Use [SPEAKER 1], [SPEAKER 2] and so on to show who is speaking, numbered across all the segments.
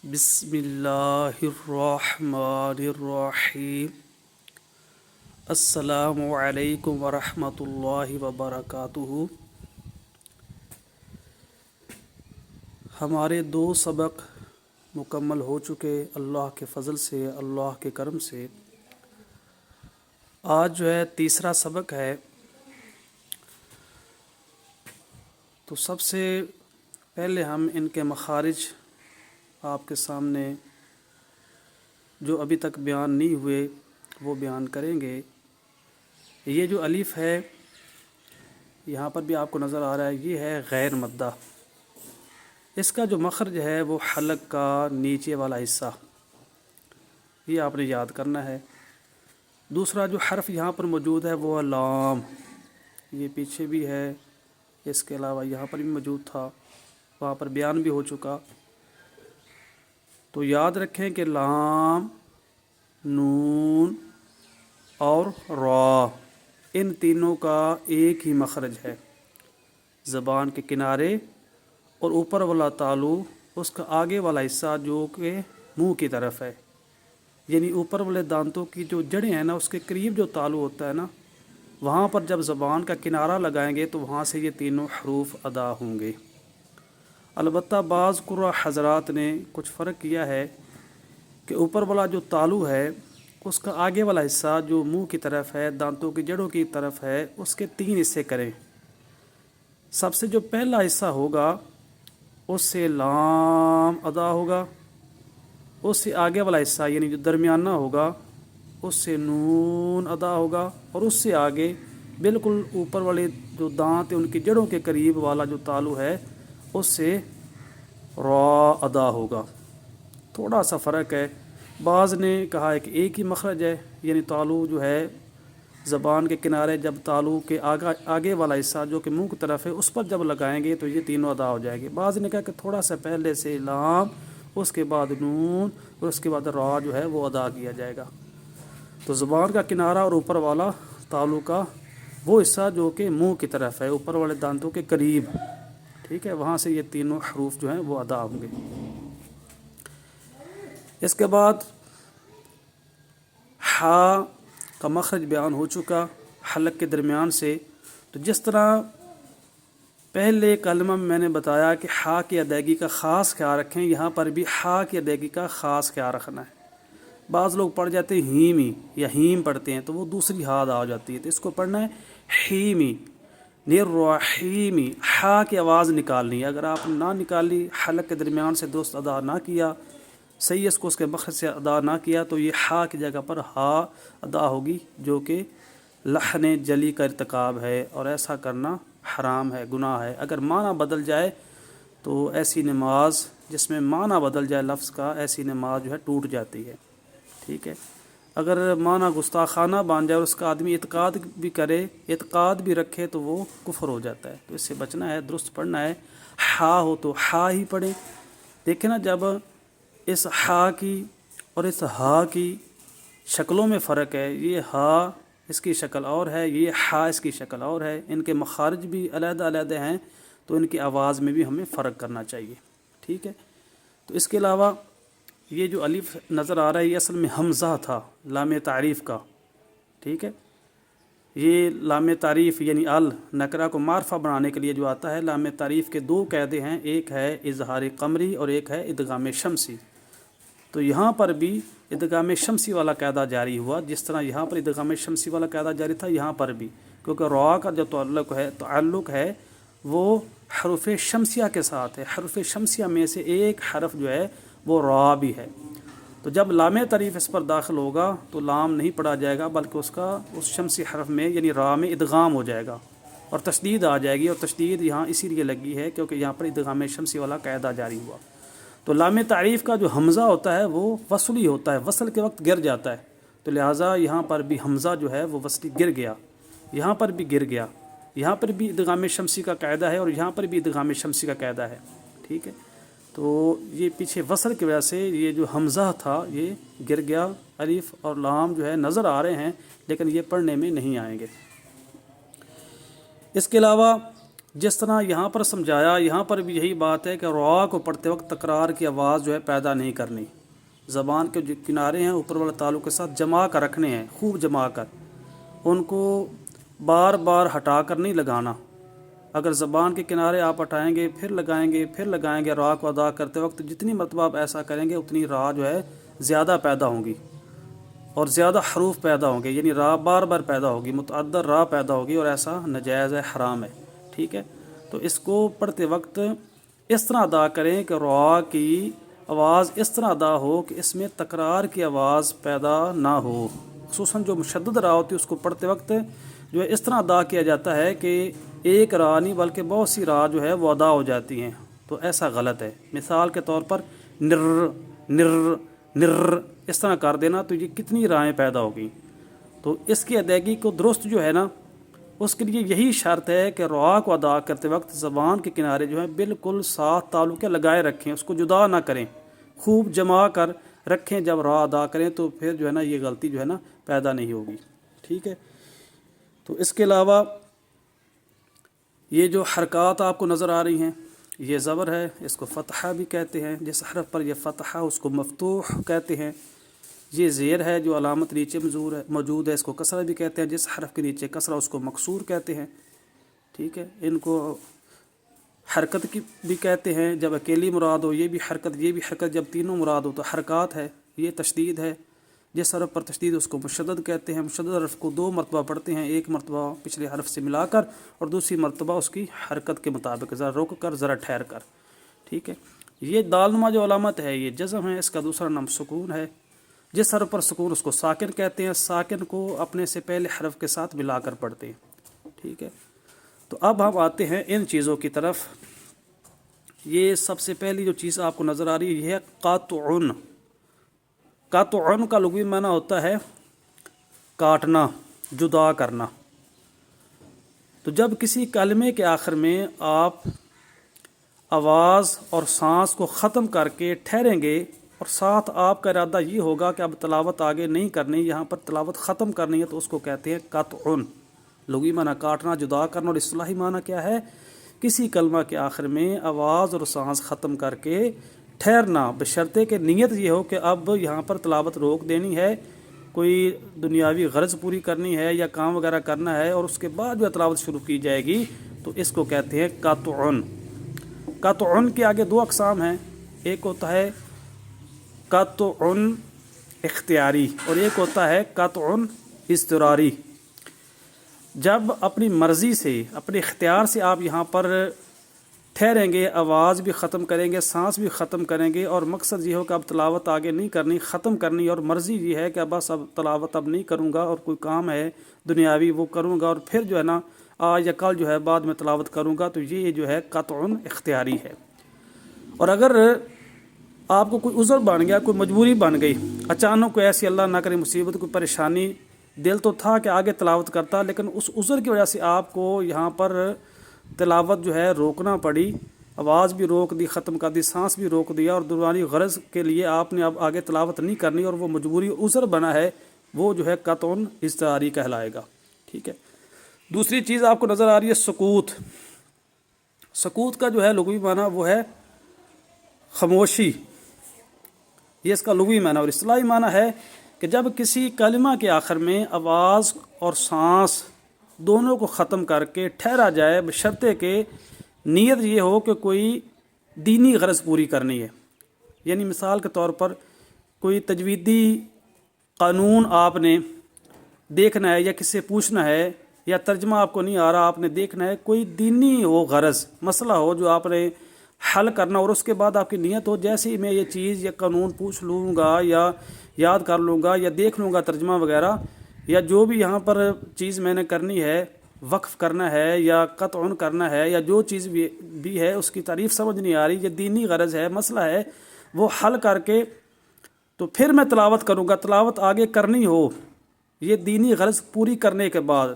[SPEAKER 1] بسم اللہ الرحمن الرحیم۔ السلام علیکم ورحمۃ اللہ وبرکاتہ۔ ہمارے 2 سبق مکمل ہو چکے اللہ کے فضل سے، اللہ کے کرم سے۔ آج جو ہے تیسرا سبق ہے۔ تو سب سے پہلے ہم ان کے مخارج آپ کے سامنے جو ابھی تک بیان نہیں ہوئے وہ بیان کریں گے۔ یہ جو الف ہے یہاں پر بھی آپ کو نظر آ رہا ہے، یہ ہے غیر مدہ۔ اس کا جو مخرج ہے وہ حلق کا نیچے والا حصہ، یہ آپ نے یاد کرنا ہے۔ دوسرا جو حرف یہاں پر موجود ہے وہ لام، یہ پیچھے بھی ہے، اس کے علاوہ یہاں پر بھی موجود تھا، وہاں پر بیان بھی ہو چکا۔ تو یاد رکھیں کہ لام، نون اور را، ان تینوں کا ایک ہی مخرج ہے۔ زبان کے کنارے اور اوپر والا تالو، اس کا آگے والا حصہ جو کہ منہ کی طرف ہے، یعنی اوپر والے دانتوں کی جو جڑیں ہیں نا، اس کے قریب جو تالو ہوتا ہے نا، وہاں پر جب زبان کا کنارہ لگائیں گے تو وہاں سے یہ تینوں حروف ادا ہوں گے۔ البتہ بعض قراء حضرات نے کچھ فرق کیا ہے کہ اوپر والا جو تالو ہے اس کا آگے والا حصہ جو منہ کی طرف ہے، دانتوں کی جڑوں کی طرف ہے، اس کے 3 حصے کریں۔ سب سے جو پہلا حصہ ہوگا اس سے لام ادا ہوگا، اس سے آگے والا حصہ یعنی جو درمیانہ ہوگا اس سے نون ادا ہوگا، اور اس سے آگے بالکل اوپر والے جو دانت ہیں ان کی جڑوں کے قریب والا جو تالو ہے اس سے را ادا ہوگا۔ تھوڑا سا فرق ہے، بعض نے کہا ہے کہ ایک ہی مخرج ہے، یعنی تالو جو ہے زبان کے کنارے جب تالو کے آگے والا حصہ جو کہ منہ کی طرف ہے اس پر جب لگائیں گے تو یہ تینوں ادا ہو جائے گی۔ بعض نے کہا کہ تھوڑا سا پہلے سے لام، اس کے بعد نون اور اس کے بعد را جو ہے وہ ادا کیا جائے گا۔ تو زبان کا کنارہ اور اوپر والا تالو کا وہ حصہ جو کہ منہ کی طرف ہے، اوپر والے دانتوں کے قریب، ٹھیک ہے، وہاں سے یہ تینوں حروف جو ہیں وہ ادا ہوں گے۔ اس کے بعد ہا کا مخرج بیان ہو چکا حلق کے درمیان سے۔ تو جس طرح پہلے کلمہ میں نے بتایا کہ ہا کی ادائیگی کا خاص خیال رکھیں، یہاں پر بھی ہا کی ادائیگی کا خاص خیال رکھنا ہے۔ بعض لوگ پڑھ جاتے ہیں ہیمی یا ہیم پڑھتے ہیں تو وہ دوسری ہا ادا ہو جاتی ہے، تو اس کو پڑھنا ہے ہیمی، نرحیمی۔ ہا کی آواز نکالنی ہے، اگر آپ نہ نکالی، حلق کے درمیان سے درست ادا نہ کیا، صحیح اس کو اس کے مخرج سے ادا نہ کیا، تو یہ ہا کی جگہ پر ہا ادا ہوگی، جو کہ لحن جلی کا ارتکاب ہے، اور ایسا کرنا حرام ہے، گناہ ہے۔ اگر معنی بدل جائے تو ایسی نماز جس میں معنی بدل جائے لفظ کا، ایسی نماز جو ہے ٹوٹ جاتی ہے، ٹھیک ہے۔ اگر معنی گستاخانہ بن جائے اور اس کا آدمی اعتقاد بھی کرے، اعتقاد بھی رکھے، تو وہ کفر ہو جاتا ہے۔ تو اس سے بچنا ہے، درست پڑھنا ہے۔ ہا ہو تو ہا ہی پڑھیں۔ دیکھیں نا، جب اس ہا کی اور اس ہا کی شکلوں میں فرق ہے، یہ ہا اس کی شکل اور ہے، یہ ہا اس کی شکل اور ہے، ان کے مخارج بھی علیحدہ علیحدہ ہیں، تو ان کی آواز میں بھی ہمیں فرق کرنا چاہیے، ٹھیک ہے۔ تو اس کے علاوہ یہ جو الف نظر آ رہا ہے یہ اصل میں حمزہ تھا، لام تعریف کا، ٹھیک ہے۔ یہ لام تعریف یعنی نکرہ کو معرفہ بنانے کے لیے جو آتا ہے، لام تعریف کے 2 قاعدے ہیں، ایک ہے اظہار قمری اور ایک ہے ادغام شمسی۔ تو یہاں پر بھی ادغام شمسی والا قاعدہ جاری ہوا، جس طرح یہاں پر ادغام شمسی والا قاعدہ جاری تھا، یہاں پر بھی، کیونکہ را کا جو تعلق ہے وہ حروف شمسیہ کے ساتھ ہے۔ حروف شمسیہ میں سے ایک حرف جو ہے وہ را بھی ہے۔ تو جب لام تعریف اس پر داخل ہوگا تو لام نہیں پڑھا جائے گا، بلکہ اس کا اس شمسی حرف میں یعنی را میں ادغام ہو جائے گا اور تشدید آ جائے گی، اور تشدید یہاں اسی لیے لگی ہے کیونکہ یہاں پر ادغام شمسی والا قاعدہ جاری ہوا۔ تو لام تعریف کا جو حمزہ ہوتا ہے وہ وصلی ہوتا ہے، وصل کے وقت گر جاتا ہے، تو لہٰذا یہاں پر بھی حمزہ جو ہے وہ وصلی گر گیا، یہاں پر بھی گر گیا، یہاں پر بھی ادغام شمسی کا قاعدہ ہے اور یہاں پر بھی ادغام شمسی کا قاعدہ ہے، ٹھیک ہے۔ تو یہ پیچھے وصل کی وجہ سے یہ جو حمزہ تھا یہ گر گیا، الف اور لام جو ہے نظر آ رہے ہیں لیکن یہ پڑھنے میں نہیں آئیں گے۔ اس کے علاوہ جس طرح یہاں پر سمجھایا، یہاں پر بھی یہی بات ہے کہ را کو پڑھتے وقت تکرار کی آواز جو ہے پیدا نہیں کرنی، زبان کے جو کنارے ہیں اوپر والے تالو کے ساتھ جما کر رکھنے ہیں، خوب جما کر، ان کو بار بار ہٹا کر نہیں لگانا۔ اگر زبان کے کنارے آپ ہٹائیں گے پھر لگائیں گے را کو ادا کرتے وقت، جتنی مرتبہ آپ ایسا کریں گے اتنی را جو ہے زیادہ پیدا ہوں گی اور زیادہ حروف پیدا ہوں گے، یعنی را بار بار پیدا ہوگی، متعدد را پیدا ہوگی، اور ایسا ناجائز ہے، حرام ہے، ٹھیک ہے۔ تو اس کو پڑھتے وقت اس طرح ادا کریں کہ را کی آواز اس طرح ادا ہو کہ اس میں تکرار کی آواز پیدا نہ ہو، خصوصاً جو مشدد را ہوتی ہے اس کو پڑھتے وقت جو ہے اس طرح ادا کیا جاتا ہے کہ ایک را نہیں بلکہ بہت سی را جو ہے وہ ادا ہو جاتی ہیں، تو ایسا غلط ہے۔ مثال کے طور پر نر نر نر اس طرح کر دینا تو یہ کتنی رائیں پیدا ہوگی۔ تو اس کی ادائیگی کو درست جو ہے نا، اس کے لیے یہی شرط ہے کہ را کو ادا کرتے وقت زبان کے کنارے جو ہیں بالکل ساتھ تعلق لگائے رکھیں، اس کو جدا نہ کریں، خوب جما کر رکھیں جب را ادا کریں، تو پھر جو ہے نا یہ غلطی جو ہے نا پیدا نہیں ہوگی، ٹھیک ہے۔ تو اس کے علاوہ یہ جو حرکات آپ کو نظر آ رہی ہیں، یہ زبر ہے، اس کو فتحہ بھی کہتے ہیں، جس حرف پر یہ فتحہ اس کو مفتوح کہتے ہیں۔ یہ زیر ہے جو علامت نیچے موجود ہے، اس کو کسرہ بھی کہتے ہیں، جس حرف کے نیچے کسرہ اس کو مکسور کہتے ہیں، ٹھیک ہے۔ ان کو حرکت کی بھی کہتے ہیں جب اکیلی مراد ہو، یہ بھی حرکت جب تینوں مراد ہو تو حرکات ہے۔ یہ تشدید ہے، جس حرف پر تشدید اس کو مشدد کہتے ہیں۔ مشدد حرف کو 2 مرتبہ پڑھتے ہیں، ایک مرتبہ پچھلے حرف سے ملا کر اور دوسری مرتبہ اس کی حرکت کے مطابق، ذرا رک کر ذرا ٹھہر کر، ٹھیک ہے۔ یہ دالنما جو علامت ہے یہ جزم ہے، اس کا دوسرا نام سکون ہے۔ جس حرف پر سکون اس کو ساکن کہتے ہیں، ساکن کو اپنے سے پہلے حرف کے ساتھ ملا کر پڑھتے ہیں، ٹھیک ہے۔ تو اب ہم آتے ہیں ان چیزوں کی طرف۔ یہ سب سے پہلی جو چیز آپ کو نظر آ رہی ہے یہ ہے قطعن۔ قطعن کا لغوی معنی ہوتا ہے کاٹنا، جدا کرنا۔ تو جب کسی کلمے کے آخر میں آپ آواز اور سانس کو ختم کر کے ٹھہریں گے اور ساتھ آپ کا ارادہ یہ ہوگا کہ اب تلاوت آگے نہیں کرنی، یہاں پر تلاوت ختم کرنی ہے، تو اس کو کہتے ہیں قطعن۔ لغوی معنی کاٹنا، جدا کرنا، اور اصطلاحی معنی کیا ہے؟ کسی کلمہ کے آخر میں آواز اور سانس ختم کر کے ٹھہرنا، بشرطے کہ نیت یہ ہو کہ اب یہاں پر تلاوت روک دینی ہے، کوئی دنیاوی غرض پوری کرنی ہے یا کام وغیرہ کرنا ہے، اور اس کے بعد جو تلاوت شروع کی جائے گی، تو اس کو کہتے ہیں قطعن۔ قطعن کے آگے 2 اقسام ہیں، ایک ہوتا ہے قطعن اختیاری اور ایک ہوتا ہے قطعن اضطراری۔ جب اپنی مرضی سے، اپنے اختیار سے آپ یہاں پر ٹھہریں گے، آواز بھی ختم کریں گے، سانس بھی ختم کریں گے، اور مقصد یہ ہو کہ اب تلاوت آگے نہیں کرنی، ختم کرنی، اور مرضی یہ ہے کہ بس اب تلاوت اب نہیں کروں گا اور کوئی کام ہے دنیاوی وہ کروں گا، اور پھر جو ہے نا آج یا کل جو ہے بعد میں تلاوت کروں گا، تو یہ جو ہے قطعن اختیاری ہے۔ اور اگر آپ کو کوئی عذر بن گیا، کوئی مجبوری بن گئی، اچانک کوئی ایسی اللہ نہ کرے مصیبت، کوئی پریشانی، دل تو تھا کہ آگے تلاوت کرتا، لیکن اس عذر کی وجہ سے آپ کو یہاں پر تلاوت جو ہے روکنا پڑی، آواز بھی روک دی، ختم کر دی، سانس بھی روک دیا، اور دنیاوی غرض کے لیے آپ نے اب آگے تلاوت نہیں کرنی، اور وہ مجبوری عذر بنا ہے، وہ جو ہے قطعن اضطراری کہلائے گا، ٹھیک ہے۔ دوسری چیز آپ کو نظر آ رہی ہے سکوت۔ سکوت کا جو ہے لغوی معنی وہ ہے خاموشی، یہ اس کا لغوی معنی، اور اصطلاحی معنی ہے کہ جب کسی کلمہ کے آخر میں آواز اور سانس دونوں کو ختم کر کے ٹھہرا جائے، بشرطے کہ نیت یہ ہو کہ کوئی دینی غرض پوری کرنی ہے۔ یعنی مثال کے طور پر کوئی تجویدی قانون آپ نے دیکھنا ہے، یا کسی سے پوچھنا ہے، یا ترجمہ آپ کو نہیں آ رہا، آپ نے دیکھنا ہے، کوئی دینی ہو غرض، مسئلہ ہو جو آپ نے حل کرنا، اور اس کے بعد آپ کی نیت ہو جیسے ہی میں یہ چیز یا قانون پوچھ لوں گا یا یاد کر لوں گا یا دیکھ لوں گا ترجمہ وغیرہ، یا جو بھی یہاں پر چیز میں نے کرنی ہے، وقف کرنا ہے یا قطعن کرنا ہے، یا جو چیز بھی ہے اس کی تعریف سمجھ نہیں آ رہی، یہ دینی غرض ہے، مسئلہ ہے، وہ حل کر کے تو پھر میں تلاوت کروں گا، تلاوت آگے کرنی ہو، یہ دینی غرض پوری کرنے کے بعد،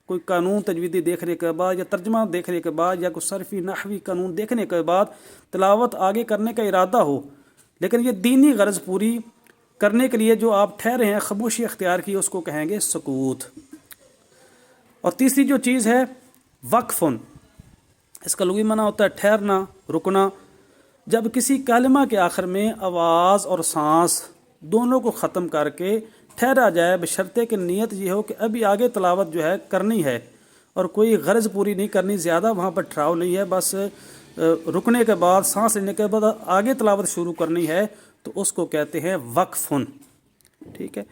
[SPEAKER 1] کوئی قانون تجویدی دیکھنے کے بعد یا ترجمہ دیکھنے کے بعد یا کوئی صرفی نحوی قانون دیکھنے کے بعد تلاوت آگے کرنے کا ارادہ ہو، لیکن یہ دینی غرض پوری کرنے کے لیے جو آپ ٹھہرے ہیں، خاموشی اختیار کی، اس کو کہیں گے سکوت۔ اور تیسری جو چیز ہے وقفن۔ اس کا لغوی معنی ہوتا ہے ٹھہرنا، رکنا۔ جب کسی کلمہ کے آخر میں آواز اور سانس دونوں کو ختم کر کے ٹھہرا جائے، بشرطے کہ نیت یہ ہو کہ ابھی آگے تلاوت جو ہے کرنی ہے اور کوئی غرض پوری نہیں کرنی، زیادہ وہاں پر ٹھہراؤ نہیں ہے، بس رکنے کے بعد سانس لینے کے بعد آگے تلاوت شروع کرنی ہے، تو اس کو کہتے ہیں وقفن۔ ٹھیک ہے،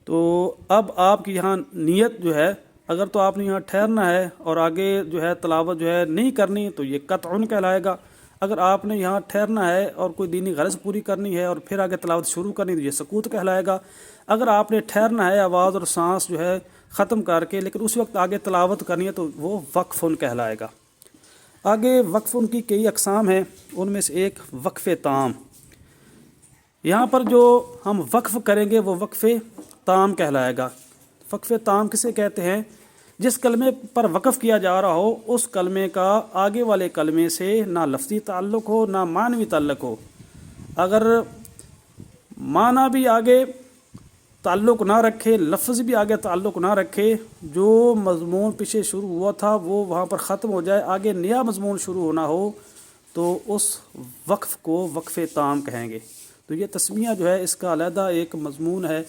[SPEAKER 1] تو اب آپ کی یہاں نیت جو ہے، اگر تو آپ نے یہاں ٹھہرنا ہے اور آگے جو ہے تلاوت جو ہے نہیں کرنی تو یہ قطعن کہلائے گا۔ اگر آپ نے یہاں ٹھہرنا ہے اور کوئی دینی غرض پوری کرنی ہے اور پھر آگے تلاوت شروع کرنی تو یہ سکوت کہلائے گا۔ اگر آپ نے ٹھہرنا ہے آواز اور سانس جو ہے ختم کر کے لیکن اس وقت آگے تلاوت کرنی ہے تو وہ وقفن کہلائے گا۔ آگے وقفن کی کئی اقسام ہیں، ان میں سے ایک وقف تام۔ یہاں پر جو ہم وقف کریں گے وہ وقف تام کہلائے گا۔ وقف تام کسے کہتے ہیں؟ جس کلمے پر وقف کیا جا رہا ہو اس کلمے کا آگے والے کلمے سے نہ لفظی تعلق ہو نہ معنوی تعلق ہو۔ اگر معنی بھی آگے تعلق نہ رکھے، لفظ بھی آگے تعلق نہ رکھے، جو مضمون پیچھے شروع ہوا تھا وہ وہاں پر ختم ہو جائے، آگے نیا مضمون شروع ہونا ہو، تو اس وقف کو وقف تام کہیں گے۔ تو یہ تسمیہ جو ہے اس کا علیحدہ ایک مضمون ہے،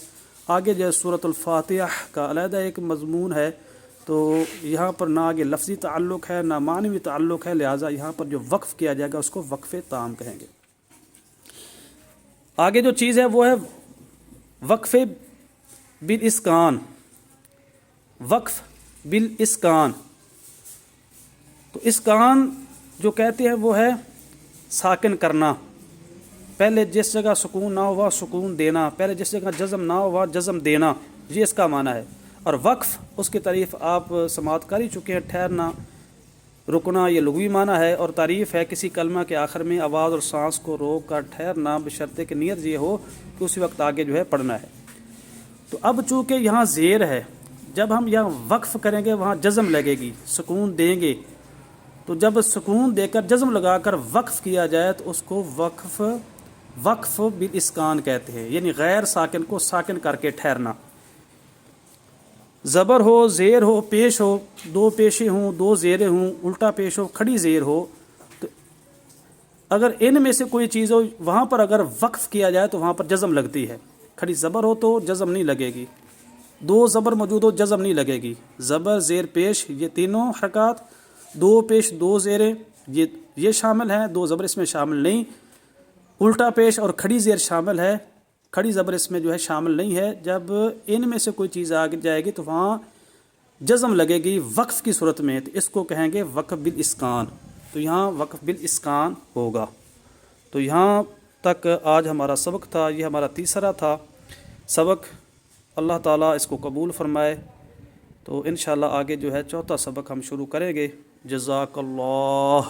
[SPEAKER 1] آگے جو ہے سورۃ الفاتحہ کا علیحدہ ایک مضمون ہے، تو یہاں پر نہ آگے لفظی تعلق ہے نہ معنوی تعلق ہے، لہٰذا یہاں پر جو وقف کیا جائے گا اس کو وقف تام کہیں گے۔ آگے جو چیز ہے وہ ہے وقف بالاسکان۔ وقف بالاسکان، تو اسکان جو کہتے ہیں وہ ہے ساکن کرنا، پہلے جس جگہ سکون نہ ہو وہاں سکون دینا، پہلے جس جگہ جزم نہ ہو وہاں جزم دینا، یہ اس کا معنی ہے۔ اور وقف اس کی تعریف آپ سماعت کر ہی چکے ہیں، ٹھہرنا، رکنا، یہ لغوی معنی ہے، اور تعریف ہے کسی کلمہ کے آخر میں آواز اور سانس کو روک کر ٹھہرنا، بشرطے کہ نیت یہ ہو کہ اسی وقت آگے جو ہے پڑھنا ہے۔ تو اب چونکہ یہاں زیر ہے، جب ہم یہاں وقف کریں گے وہاں جزم لگے گی، سکون دیں گے، تو جب سکون دے کر جزم لگا کر وقف کیا جائے تو اس کو وقف بالاسکان کہتے ہیں، یعنی غیر ساکن کو ساکن کر کے ٹھہرنا۔ زبر ہو، زیر ہو، پیش ہو، دو پیشیں ہوں، دو زیریں ہوں، الٹا پیش ہو، کھڑی زیر ہو، تو اگر ان میں سے کوئی چیز ہو وہاں پر اگر وقف کیا جائے تو وہاں پر جزم لگتی ہے۔ کھڑی زبر ہو تو جزم نہیں لگے گی، دو زبر موجود ہو جزم نہیں لگے گی۔ زبر، زیر، پیش، یہ تینوں حرکات، دو پیش دو زیریں یہ شامل ہیں، دو زبر اس میں شامل نہیں۔ الٹا پیش اور کھڑی زیر شامل ہے، کھڑی زبر اس میں جو ہے شامل نہیں ہے۔ جب ان میں سے کوئی چیز آگے جائے گی تو وہاں جزم لگے گی وقف کی صورت میں، تو اس کو کہیں گے وقف بالاسکان۔ تو یہاں وقف بالاسکان ہوگا۔ تو یہاں تک آج ہمارا سبق تھا، یہ ہمارا تیسرا تھا سبق۔ اللہ تعالیٰ اس کو قبول فرمائے۔ تو انشاءاللہ آگے جو ہے چوتھا سبق ہم شروع کریں گے۔ جزاک اللہ۔